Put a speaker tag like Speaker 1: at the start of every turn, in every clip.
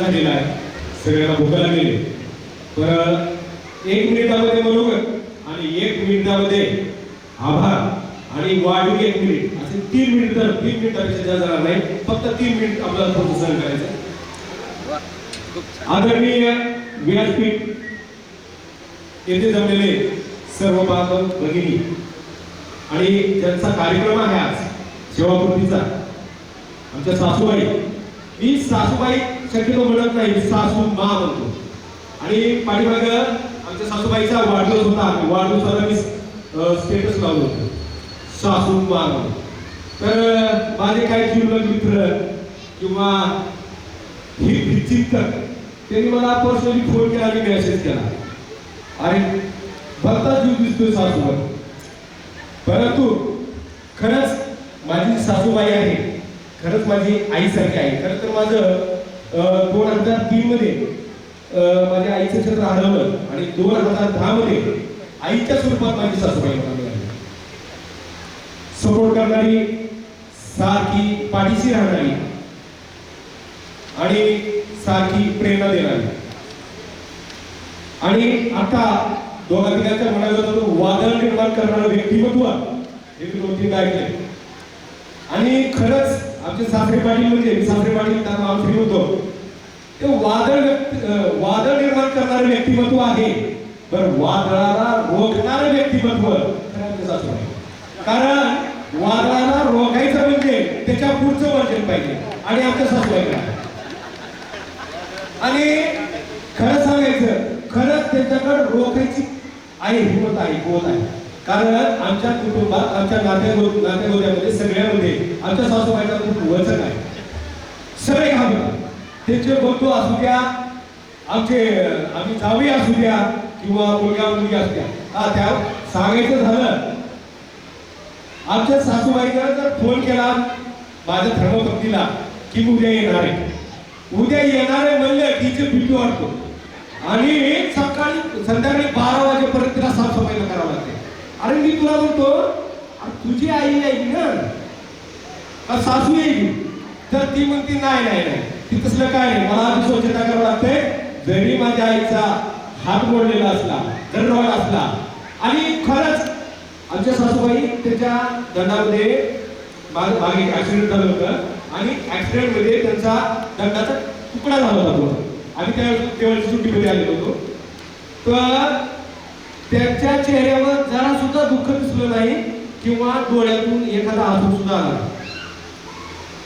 Speaker 1: झालेला आहे, सगळ्यांना भूक लागलेली. तर 1 मिनिटामध्ये मनोगत आणि 1 मिनिटामध्ये आभार आणि वाढीव 1 मिनिट असे 3 मिनिट, 3 मिनिटापेक्षा जास्त जाणार नाही, फक्त 3 मिनिट आपल्याला थोडं सहन करायचं. आदरणीय व्यासपीठ येथे जमलेले सर्व बांधव भगिनी आणि ज्यांचा कार्यक्रम आहे आज सेवापूर्तीचा, आमच्या सासूबाई, मी सासूबाई शक्यतो म्हणत नाही, सासू मा म्हणतो. आणि पाठीमाग आमच्या सासूबाईचा वाढदिवस होता, वाढदिवसाला मी स्टेटस लावलं होतं सासू मा म्हणून. तर माझे काही जीवलग मित्र किंवा हितचिंतक त्यांनी मला पर्सनली फोन केला आणि मेसेज केला, अरे भलता जीव दिसतोय सासूवर. परंतु खरंच माझी सासूबाई आहे, खरंच माझी आईसारखी आहे. खरं तर माझं 2003 मध्ये माझ्या आईचं छत्र हरवलं आणि 2010 मध्ये आईच्या स्वरूपात माझी सासूबाई मला मिळाली. सपोर्ट करणारी, सारखी पाठीशी राहणारी आणि सारखी प्रेरणा देणारी. आणि आता दोघा तिघांच्या मनात वादळ निर्माण करणारं व्यक्तिमत्व हे मी 2-3 ऐकले. आणि खरंच आमचे सासरे पाटील, म्हणजे मी सासरे पाटील त्यांना आमचे होतो, ते वादळ निर्माण करणारं व्यक्तिमत्व आहे. पण वादळाला रोखणारं व्यक्तिमत्व आमचे सासरे. कारण वादळाला रोखायचं म्हणजे त्याच्या पुढचं वर्जन पाहिजे आणि आमच्या सासूबाईकडे. आणि खरं सांगायचं, खरंच त्यांच्याकडे रोखायची आहे, हिंमत आहे, बोध आहे. कारण आमच्या कुटुंबात, आमच्या नात्यामध्ये सगळ्यामध्ये आमच्या सासूबाईचा खूप वचक आहे. सगळे घाबरतात. त्यांचे बंधू असू द्या, आम्ही जावई असू द्या किंवा मुलगा मुलगी असू द्या, त्या सांगायचं झालं, आमच्या सासूबाईनं जर फोन केला माझ्या धर्मपत्नीला की उद्या येणार आहे, उद्या येणार आहे म्हणलं तिचे भीती वाटतो. आणि संध्याकाळी 12 वाजेपर्यंत तिला साफसफाईला करावं लागते. अरे मी तुला म्हणतो, तुझी आई येईल ना का सासू येईल? तर ती म्हणते नाही नाही नाही, ती तसलं काय नाही, मला आधी स्वच्छता करावं लागते. जरी माझ्या आईचा हात मोडलेला असला, दंडवाळ असला. आणि खरंच आमच्या सासूबाई त्याच्या दंडामध्ये मागे ऍक्सिडेंट झालं होतं आणि ऍक्सिडेंटमध्ये त्यांचा दंडाचा तुकडा झाला होता. आम्ही त्यावेळेस सुट्टीमध्ये आलेलो होतो. तर त्यांच्या चेहऱ्यावर जरा सुद्धा दुःख दिसलं नाही किंवा डोळ्यातून एखादा आसूर सुद्धा आला.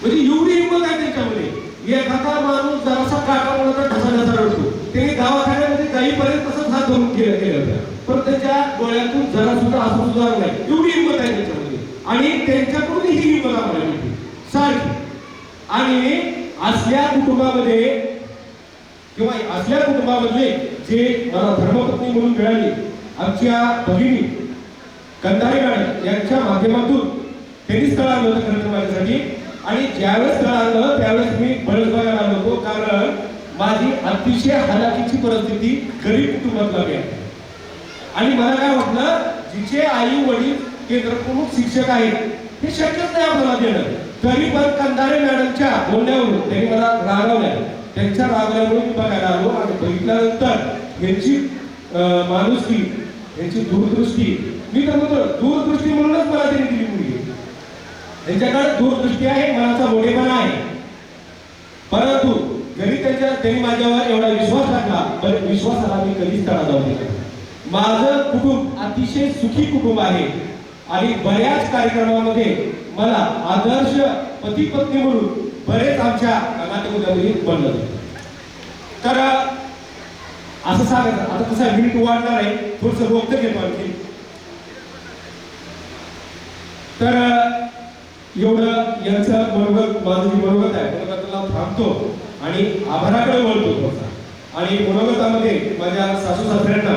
Speaker 1: म्हणजे एवढी हिंमत आहे त्यांच्यामध्ये. एखादा माणूस जरासा काटा म्हणून ढसा रडतो, त्यांनी दवाखान्यामध्ये जाईपर्यंत तसंच हात धरून केलं होतं, पण त्याच्या डोळ्यातून जरा सुद्धा आसूर सुद्धा आला नाही. एवढी हिंमत आहे त्यांच्यामध्ये. आणि त्यांच्याकडून ही हिंमत आम्हाला मिळते सारखी. आणि असल्या कुटुंबामध्ये किंवा असल्या कुटुंबामधले जे मला धर्मपत्नी म्हणून मिळाली, आमच्या भगिनी कंधारे मॅडम यांच्या माध्यमातून त्यांनी स्थळ आणलं होतं खरं तर माझ्यासाठी. आणि ज्यावेळेस स्थळ आणलं त्यावेळेस मी बळच बघायला आलो होतो, कारण माझी अतिशय हालाकीची परिस्थिती गरीब कुटुंबातला आहे. आणि मला काय वाटलं, जिचे आई वडील केंद्रप्रमुख शिक्षक आहेत हे शक्यच नाही आपल्याला देणं. तरी पण कंधारे मॅडमच्या बोलण्यावरून त्यांनी मला रागवलं. त्यांच्या रागवल्यामुळे मी बघायला आलो आणि बघितल्यानंतर यांची माणुसकी, यांची दूरदृष्टी, मी तर म्हणतो दूरदृष्टी म्हणूनच मला त्यांनी दिली मुलगी. त्यांच्याकडे दूरदृष्टी आहे, मनाचा मोठेपणा आहे. परंतु जरी त्यांनी माझ्यावर एवढा विश्वास टाकला, पण विश्वासाला मी कधीच तडा जाऊ दिला. माझं कुटुंब अतिशय सुखी कुटुंब आहे आणि बऱ्याच कार्यक्रमामध्ये मला आदर्श पती पत्नी म्हणून बरेच आमच्या नातेवाईकांमध्ये बनलं. तर असं सांगायचं, आता कसं मिनिट वाढणार आहे, थोडंसं वक्त घेतो आणखी. तर एवढं यांचं मनोगत, माझं जे मनोगत आहे मनोगताला थांबतो आणि आभाराकडे वळतो थोडसा. आणि मनोगतामध्ये माझ्या सासू सासऱ्यांना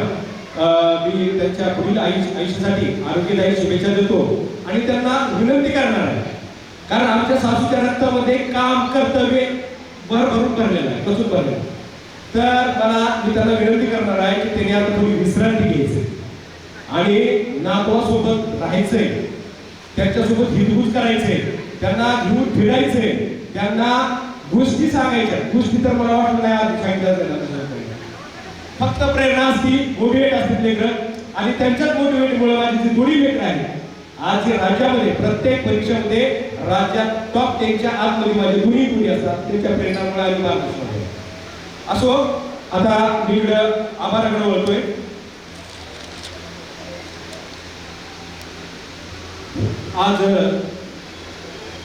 Speaker 1: मी त्यांच्या पुढील आयुष्यासाठी आरोग्यदायी शुभेच्छा देतो आणि त्यांना विनंती करणार आहे, कारण आमच्या सासूच्या रक्तामध्ये काम कर्तव्य भरभरून भरलेलं आहे, कसून भरलेलं. तर मी त्यांना विनंती करणार आहे की त्यांनी आता थोडी विश्रांती घ्यायची आणि नातवासोबत राहायचंय, त्यांच्यासोबत हितगुज करायचंय, त्यांना घेऊन फिरायचंय, त्यांना गोष्टी सांगायच्या, गोष्टी तर मला वाटलं नाही आज सांगितलं जाणार. फक्त प्रेरणा असती, मोटिवेट असतील लेकरं, आणि त्यांच्याच मोटिवेटमुळे माझी जी दोन्ही लेकरं आहेत आज जे राज्यामध्ये प्रत्येक परीक्षेमध्ये राज्यात टॉप 10च्या आतमध्ये माझे दोन्ही मुली असतात, त्यांच्या प्रेरणामुळे आम्ही मार्गदर्शन असो. आता मी इकडं आभाराकडे वळतोय. आज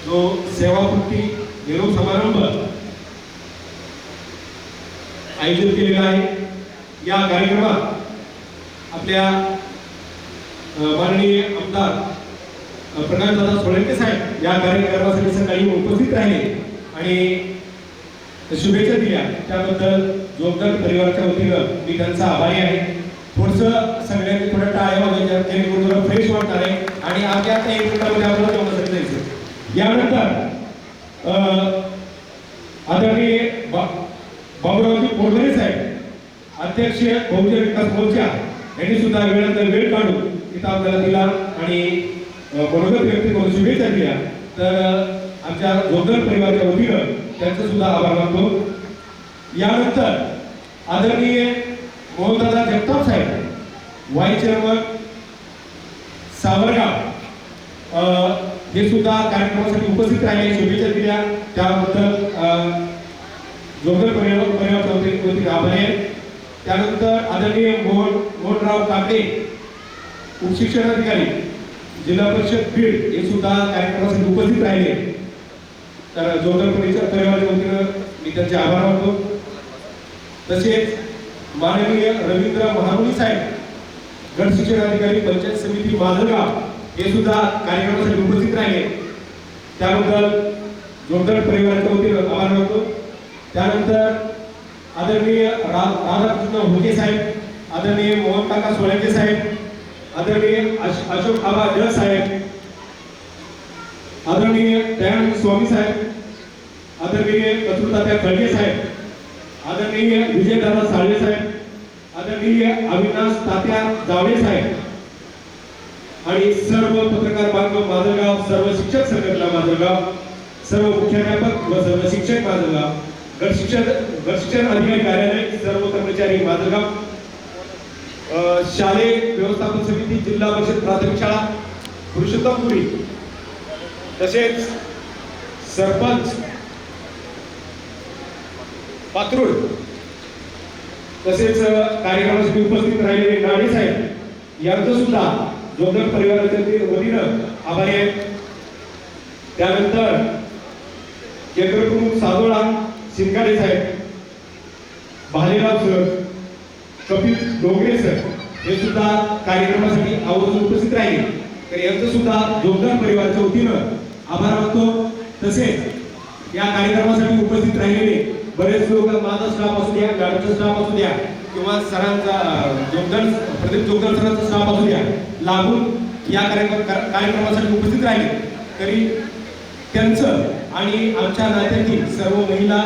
Speaker 1: जो सेवापूर्ती निरोप समारंभ आयोजित केलेला आहे, या कार्यक्रमात आपल्या माननीय आमदार प्रकाशदादा सोळंके साहेब या कार्यक्रमासाठी सकाळी उपस्थित राहिले आणि शुभेच्छा दिल्या. त्याबद्दल जोगदर परिवाराच्या वतीनं मी त्यांचा आभारी आहे. थोडंसं सगळ्यांनी थोड्या टाळ्या वाजवायच्या, जेणेकरून थोडं फ्रेश वाटणार आहे आणि आमच्या आता 1 मिनिटामध्ये आपल्याला जेवणासाठी जायचं. यानंतर आदरणीय बाबूरावजी पोरगणे साहेब, अध्यक्ष बहुजन विकास मोर्चा, यांनी सुद्धा वेळ काढून इथं आपल्याला दिला आणि मनोगत व्यक्त करून शुभेच्छा दिल्या. तर आमच्या जोगदर परिवाराच्या वतीनं त्यांचं सुद्धा आभार मानतो. यानंतर आदरणीय मोहनदादा जगताप साहेब, व्हाईस चेअरमन सावरगाव, हे सुद्धा कार्यक्रमासाठी उपस्थित राहिले, शुभेच्छा दिल्या. त्याबद्दल जोगदर परिवाराच्या वतीने आभारी आहे. त्यानंतर आदरणीय मोहनराव काकडे, उपशिक्षणाधिकारी, जिल्हा परिषद बीड, हे सुद्धा कार्यक्रमासाठी उपस्थित राहिले. तर जोगदर परिवाराच्या वतीनं मी त्यांचे आभार मानतो. तसेच माननीय रवींद्र महामुनी साहेब, गट शिक्षणाधिकारी, पंचायत समिती माजलगाव, हे सुद्धा कार्यक्रमासाठी उपस्थित राहिले. त्याबद्दल जोगदर परिवाराच्या वतीनं आभार मानतो. त्यानंतर आदरणीय राधाकृष्ण होके साहेब, आदरणीय मोहन काका सोळंके साहेब, आदरणीय अशोक आबा जळ साहेब, आदरणीय दयानंद स्वामी साहेब, आदरणीय कस्तुरतात्या खळगे साहेब, आदरणीय विजयदादा साळवे साहेब, आदरणीय अविनाश तात्या जावळे साहेब आणि सर्व पत्रकार बांधव माजलगाव, सर्व शिक्षक संघटना माजलगाव, सर्व मुख्याध्यापक व सर्व शिक्षक माजलगाव, गट शिक्षण अधिकारी कार्यालय, सर्व कर्मचारी माजलगाव, शालेय व्यवस्थापन समिती, जिल्हा परिषद प्राथमिक शाळा पुरुषोत्तमपुरी, तसेच सरपंच पात्रूड, तसेच कार्यक्रमासाठी उपस्थित राहिलेले नाडे साहेब यांचं सुद्धा जोगदर परिवाराच्या वतीनं आभारी आहे. त्यानंतर केंद्रप्रमुख सादोळा शिंगाडे साहेब, भालेराव सर, कपिल डोंगरे सर, हे सुद्धा कार्यक्रमासाठी आवर्जून उपस्थित राहिले. तर यांचं सुद्धा जोगदर परिवाराच्या वतीनं आभार मानतो. तसेच या कार्यक्रमासाठी उपस्थित राहिलेले बरेच लोक, माझा स्टाफ असू द्या, मॅडमचा स्टाफ असू द्या, किंवा सरांचा प्रदीप जोगदर सरांचा स्टाफ असू द्या, लागून या कार्यक्रमासाठी उपस्थित राहिले. तरी त्यांचं आणि आमच्या नात्यातील सर्व महिला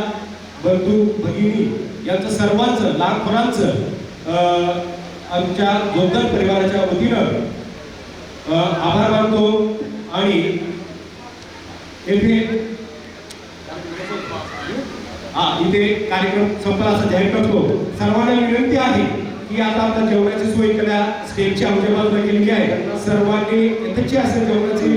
Speaker 1: बंधू भगिनी यांचं सर्वांचं, लहान थोरांचं आमच्या जोगदर परिवाराच्या वतीनं आभार मानतो. आणि येथे इथे कार्यक्रम संपला असं जाहीर करतो. सर्वांना विनंती आहे की आता आपल्या जेवणाची सोय केल्या, स्टेजची आमच्या बाजूला केलेली आहे, सर्वांनी यथेच्छा असेल जेवणाची